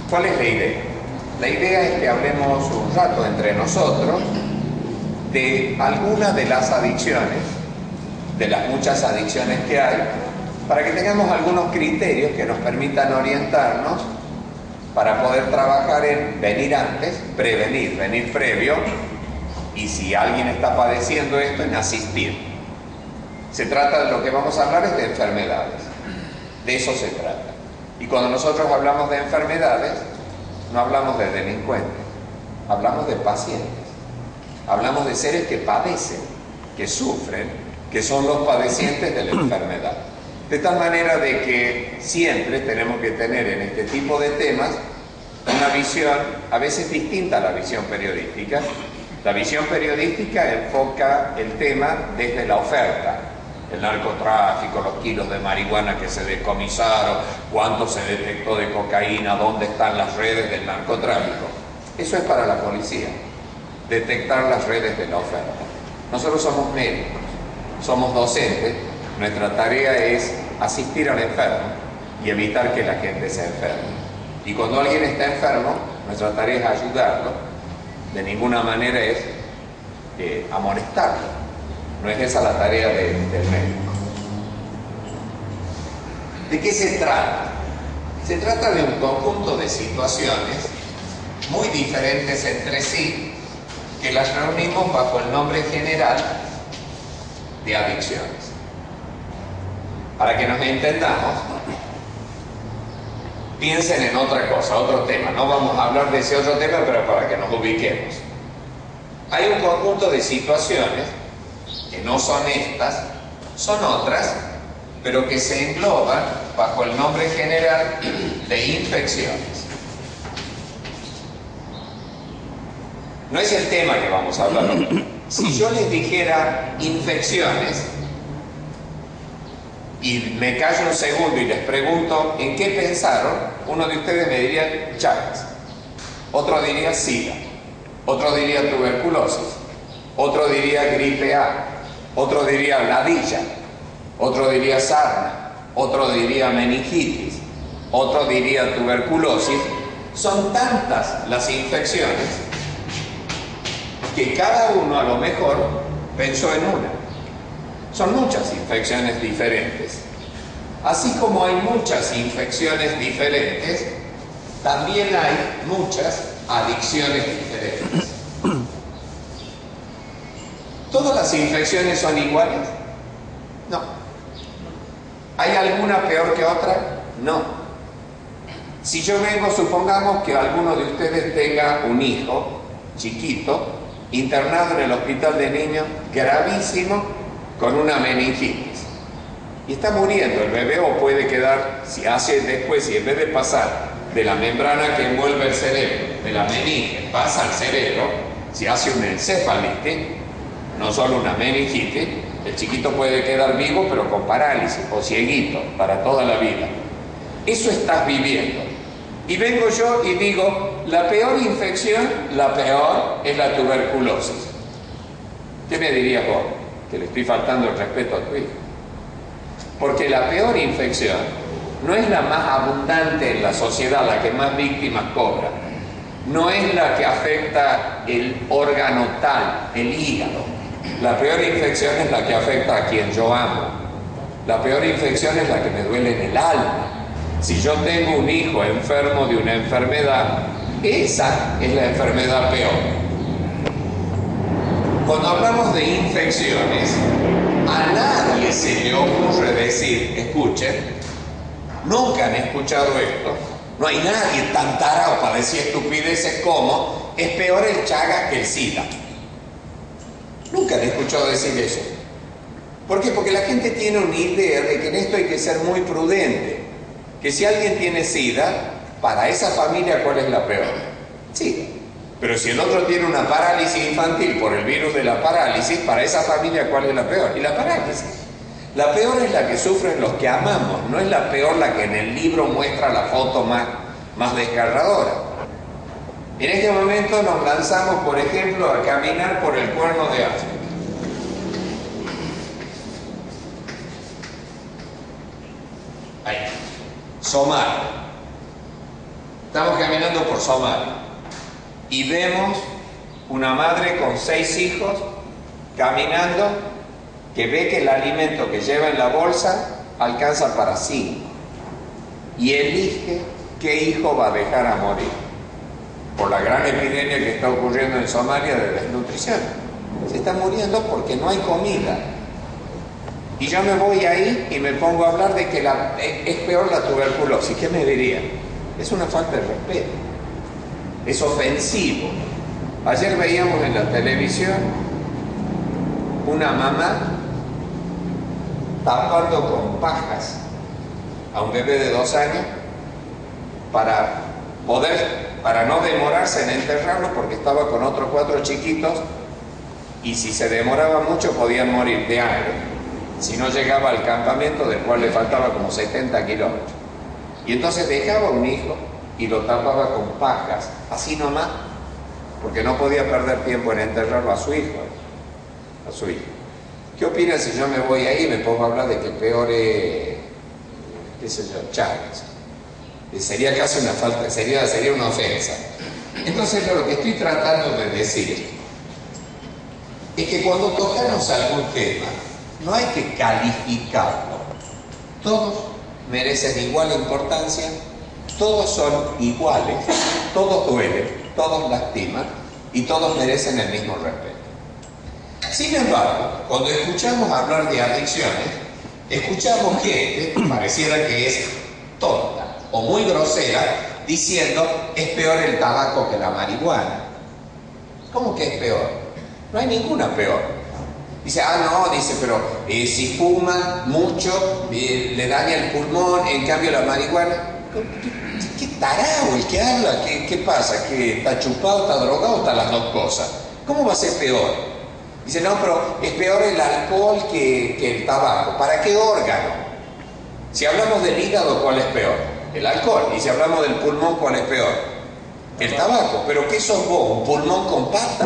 ¿Cuál es la idea? La idea es que hablemos un rato entre nosotros de algunas de las adicciones, de las muchas adicciones que hay, para que tengamos algunos criterios que nos permitan orientarnos para poder trabajar en venir antes, prevenir, venir previo, y si alguien está padeciendo esto, en asistir. Se trata de lo que vamos a hablar es de enfermedades, de eso se trata. Y cuando nosotros hablamos de enfermedades, no hablamos de delincuentes, hablamos de pacientes, hablamos de seres que padecen, que sufren, que son los padecientes de la enfermedad. De tal manera de que siempre tenemos que tener en este tipo de temas una visión a veces distinta a la visión periodística. La visión periodística enfoca el tema desde la oferta, el narcotráfico, los kilos de marihuana que se decomisaron, cuánto se detectó de cocaína, dónde están las redes del narcotráfico. Eso es para la policía, detectar las redes de la oferta. Nosotros somos médicos, somos docentes, nuestra tarea es asistir al enfermo y evitar que la gente se enferme. Y cuando alguien está enfermo, nuestra tarea es ayudarlo, de ninguna manera es amonestarlo. No es esa la tarea del médico. ¿De qué se trata? Se trata de un conjunto de situaciones muy diferentes entre sí, que las reunimos bajo el nombre general de adicciones. Para que nos entendamos, piensen en otra cosa, otro tema. No vamos a hablar de ese otro tema, pero para que nos ubiquemos. Hay un conjunto de situaciones que no son estas, son otras, pero que se engloban bajo el nombre general de infecciones. No es el tema que vamos a hablar hoy. Si yo les dijera infecciones y me callo un segundo y les pregunto en qué pensaron, uno de ustedes me diría Chagas, otro diría SIDA, otro diría tuberculosis, otro diría gripe A, otro diría ladilla, otro diría sarna, otro diría meningitis, otro diría tuberculosis. Son tantas las infecciones que cada uno a lo mejor pensó en una. Son muchas infecciones diferentes. Así como hay muchas infecciones diferentes, también hay muchas adicciones diferentes. ¿Todas las infecciones son iguales? No. ¿Hay alguna peor que otra? No. Si yo vengo, supongamos que alguno de ustedes tenga un hijo chiquito, internado en el hospital de niños, gravísimo, con una meningitis. Y está muriendo el bebé, o puede quedar, si hace después, si en vez de pasar de la membrana que envuelve el cerebro, de la meninge, pasa al cerebro, si hace una encefalitis, no solo una meningitis, el chiquito puede quedar vivo pero con parálisis o cieguito para toda la vida. Eso estás viviendo. Y vengo yo y digo, la peor infección, la peor es la tuberculosis. ¿Qué me dirías vos? Que le estoy faltando el respeto a tu hijo. Porque la peor infección no es la más abundante en la sociedad, la que más víctimas cobra. No es la que afecta el órgano tal, el hígado. La peor infección es la que afecta a quien yo amo. La peor infección es la que me duele en el alma. Si yo tengo un hijo enfermo de una enfermedad, esa es la enfermedad peor. Cuando hablamos de infecciones, a nadie se le ocurre decir, escuchen, nunca han escuchado esto, no hay nadie tan tarado para decir estupideces como es peor el Chagas que el SIDA. Nunca han escuchado decir eso. ¿Por qué? Porque la gente tiene una idea de que en esto hay que ser muy prudente. Que si alguien tiene SIDA, para esa familia, ¿cuál es la peor? SIDA. Pero si el otro tiene una parálisis infantil por el virus de la parálisis, para esa familia, ¿cuál es la peor? Y la parálisis. La peor es la que sufren los que amamos, no es la peor la que en el libro muestra la foto más desgarradora. En este momento nos lanzamos, por ejemplo, a caminar por el Cuerno de África. Ahí. Somalia. Estamos caminando por Somalia y vemos una madre con 6 hijos caminando, que ve que el alimento que lleva en la bolsa alcanza para 5 y elige qué hijo va a dejar a morir por la gran epidemia que está ocurriendo en Somalia de desnutrición. Se está muriendo porque no hay comida. Y yo me voy ahí y me pongo a hablar de que es peor la tuberculosis. ¿Qué me dirían? Es una falta de respeto. Es ofensivo. Ayer veíamos en la televisión una mamá tapando con pajas a un bebé de 2 años para no demorarse en enterrarlo porque estaba con otros 4 chiquitos y si se demoraba mucho podían morir de hambre si no llegaba al campamento, del cual le faltaba como 70 kilómetros. Y entonces dejaba un hijo y lo tapaba con pajas, así nomás, porque no podía perder tiempo en enterrarlo a su hijo. ¿Qué opinas si yo me voy ahí y me pongo a hablar de que peor es, qué sé yo, Chávez? Sería casi una falta, sería una ofensa. Entonces lo que estoy tratando de decir es que cuando tocamos algún tema, no hay que calificarlo. Todos merecen igual importancia, todos son iguales, todos duelen, todos lastiman y todos merecen el mismo respeto. Sin embargo, cuando escuchamos hablar de adicciones, escuchamos gente, pareciera que es tonta o muy grosera, diciendo es peor el tabaco que la marihuana. ¿Cómo que es peor? No hay ninguna peor. Dice, pero si fuma mucho, le daña el pulmón, en cambio la marihuana. ¿Qué tarado el que habla? ¿Qué pasa? ¿Que está chupado, está drogado o están las dos cosas? ¿Cómo va a ser peor? Dice, no, pero es peor el alcohol que el tabaco. ¿Para qué órgano? Si hablamos del hígado, ¿cuál es peor? El alcohol. Y si hablamos del pulmón, ¿cuál es peor? El tabaco. ¿Pero qué sos vos? ¿Un pulmón con pata?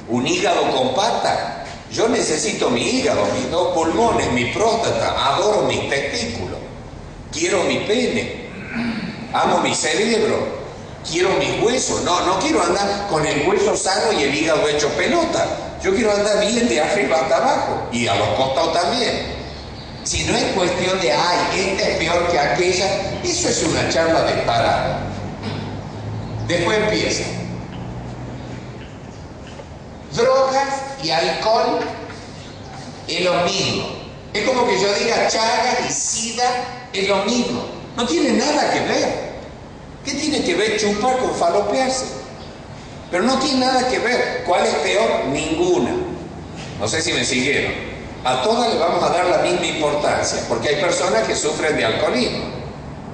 ¿Un hígado con pata? Yo necesito mi hígado, mis 2 pulmones, mi próstata, adoro mis testículos, quiero mi pene, amo mi cerebro, quiero mis huesos. No quiero andar con el hueso sano y el hígado hecho pelota. Yo quiero andar bien de arriba hasta abajo y a los costados también. Si no es cuestión de, esta es peor que aquella, eso es una charla de parada. Después empieza. Drogas y alcohol es lo mismo. Es como que yo diga Chagas y SIDA es lo mismo. No tiene nada que ver. ¿Qué tiene que ver chupar con falopearse? Pero no tiene nada que ver. ¿Cuál es peor? Ninguna. No sé si me siguieron. A todas le vamos a dar la misma importancia, porque hay personas que sufren de alcoholismo.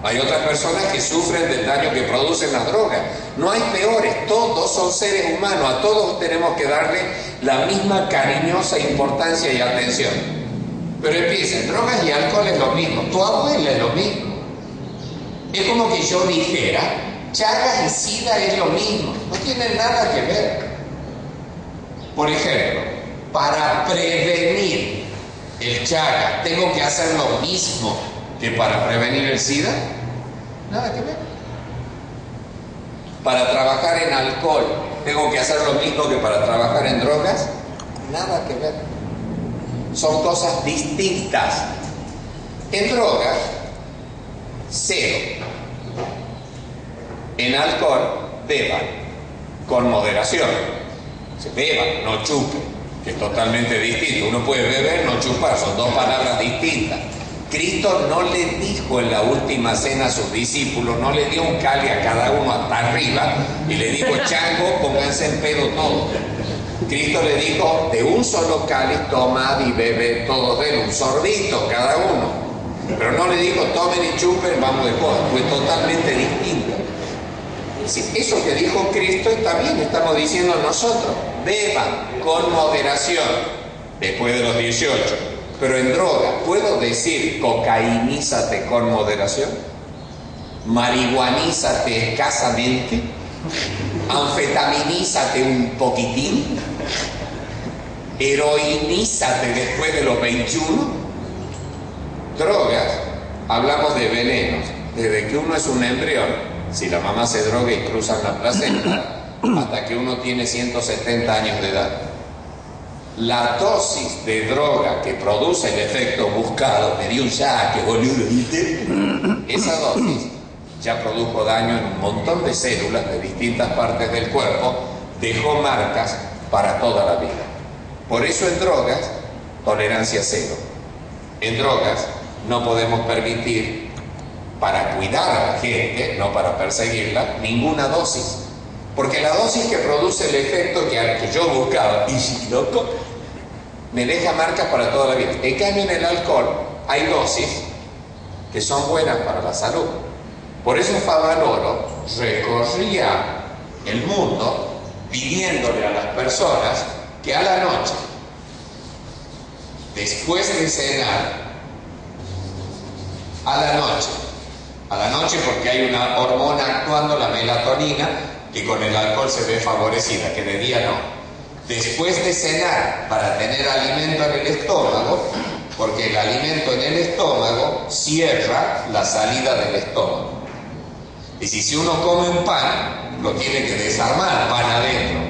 Hay otras personas que sufren del daño que producen las drogas. No hay peores, todos son seres humanos, a todos tenemos que darle la misma cariñosa importancia y atención. Pero empiezan, drogas y alcohol es lo mismo, tu abuela es lo mismo. Es como que yo dijera, Chagas y SIDA es lo mismo, no tienen nada que ver. Por ejemplo, para prevenir el Chagas, ¿tengo que hacer lo mismo que para prevenir el SIDA? Nada que ver. Para trabajar en alcohol, ¿tengo que hacer lo mismo que para trabajar en drogas? Nada que ver. Son cosas distintas. En drogas, 0. En alcohol, beban, con moderación. Se beban, no chupen, que es totalmente distinto. Uno puede beber, no chupar, son 2 palabras distintas. Cristo no le dijo en la última cena a sus discípulos, no le dio un cáliz a cada uno hasta arriba y le dijo, chango, pónganse en pedo todos. Cristo le dijo, de un solo cáliz tomad y bebe todos de él, un sorbito cada uno. Pero no le dijo, tomen y chupen, vamos de joda, fue totalmente distinto. Eso que dijo Cristo está bien, estamos diciendo nosotros, beban con moderación después de los 18. Pero en droga, ¿puedo decir cocainízate con moderación? ¿Marihuanízate escasamente? ¿Anfetaminízate un poquitín? ¿Heroinízate después de los 21? Drogas, hablamos de venenos. Desde que uno es un embrión, si la mamá se droga y cruzan la placenta, hasta que uno tiene 170 años de edad. La dosis de droga que produce el efecto buscado, me dio un saque, boludo, ¿viste? Esa dosis ya produjo daño en un montón de células de distintas partes del cuerpo, dejó marcas para toda la vida. Por eso en drogas, tolerancia cero. En drogas no podemos permitir, para cuidar a la gente, no para perseguirla, ninguna dosis. Porque la dosis que produce el efecto que yo buscaba, y si loco, me deja marcas para toda la vida. En cambio, en el alcohol hay dosis que son buenas para la salud. Por eso Favaloro recorría el mundo pidiéndole a las personas que a la noche, después de cenar, a la noche porque hay una hormona actuando, la melatonina, que con el alcohol se ve favorecida, que de día no. Después de cenar, para tener alimento en el estómago, porque el alimento en el estómago cierra la salida del estómago. Y si uno come un pan, lo tiene que desarmar, pan adentro.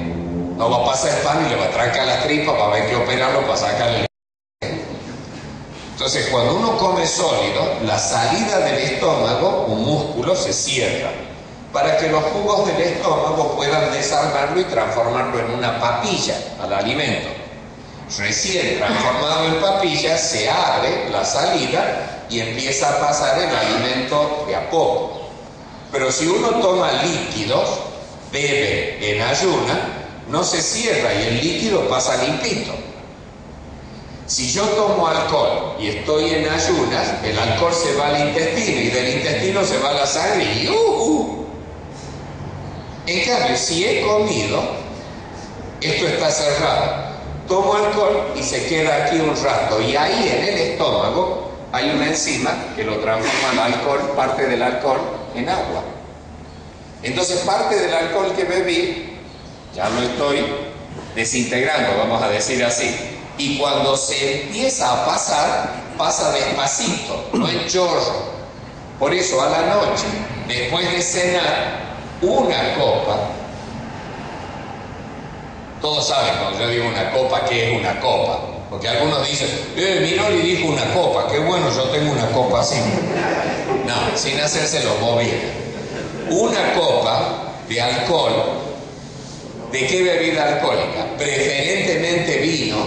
No va a pasar el pan y le va a trancar la tripa para ver que operarlo para sacarle. Entonces, cuando uno come sólido, la salida del estómago, un músculo, se cierra para que los jugos del estómago puedan desarmarlo y transformarlo en una papilla al alimento. Recién transformado en papilla, se abre la salida y empieza a pasar el alimento de a poco. Pero si uno toma líquidos, bebe en ayuna, no se cierra y el líquido pasa limpito. Si yo tomo alcohol y estoy en ayunas, el alcohol se va al intestino y del intestino se va a la sangre y En cambio, si he comido, esto está cerrado. Tomo alcohol y se queda aquí un rato y ahí en el estómago hay una enzima que lo transforma el alcohol, parte del alcohol, en agua. Entonces parte del alcohol que bebí ya lo estoy desintegrando, vamos a decir así. Y cuando se empieza a pasar, pasa despacito, no en chorro. Por eso a la noche, después de cenar, una copa. Todos saben cuando yo digo una copa, ¿qué es una copa? Porque algunos dicen, Minoli dijo una copa, qué bueno, yo tengo una copa así. No, sin hacerse los bobinas. Una copa de alcohol. ¿De qué bebida alcohólica? Preferentemente vino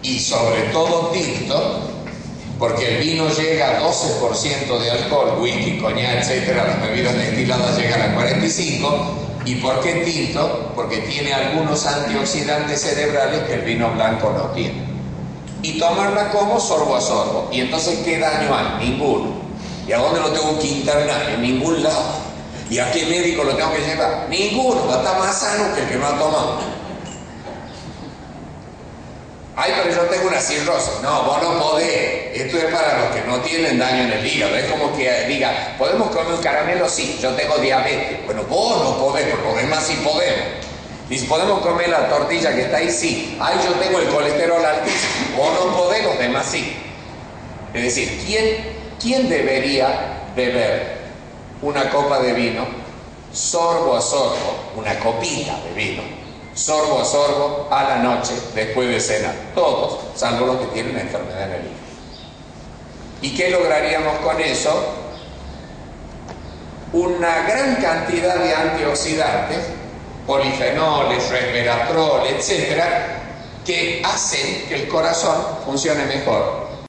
y sobre todo tinto, porque el vino llega a 12% de alcohol, whisky, coñac, etcétera, las bebidas destiladas llegan a 45%. ¿Y por qué tinto? Porque tiene algunos antioxidantes cerebrales que el vino blanco no tiene. Y tomarla como sorbo a sorbo. ¿Y entonces qué daño hay? Ninguno. ¿Y a dónde lo tengo que internar? En ningún lado. ¿Y a qué médico lo tengo que llevar? Ninguno. Va a estar más sano que el que no ha tomado. Ay, pero yo tengo una cirrosis. No, vos no podés. Esto es para los que no tienen daño en el hígado. Es como que diga, ¿podemos comer un caramelo? Sí, yo tengo diabetes. Bueno, vos no podés, pero los demás sí podemos. Y si podemos comer la tortilla que está ahí, sí. Ay, yo tengo el colesterol altísimo. Vos no podés, los demás sí. Es decir, ¿quién debería beber una copa de vino, sorbo a sorbo, una copita de vino, sorbo a sorbo a la noche después de cenar? Todos, salvo los que tienen enfermedad en el hígado. ¿Y qué lograríamos con eso? Una gran cantidad de antioxidantes, polifenoles, resveratrol, etcétera, que hacen que el corazón funcione mejor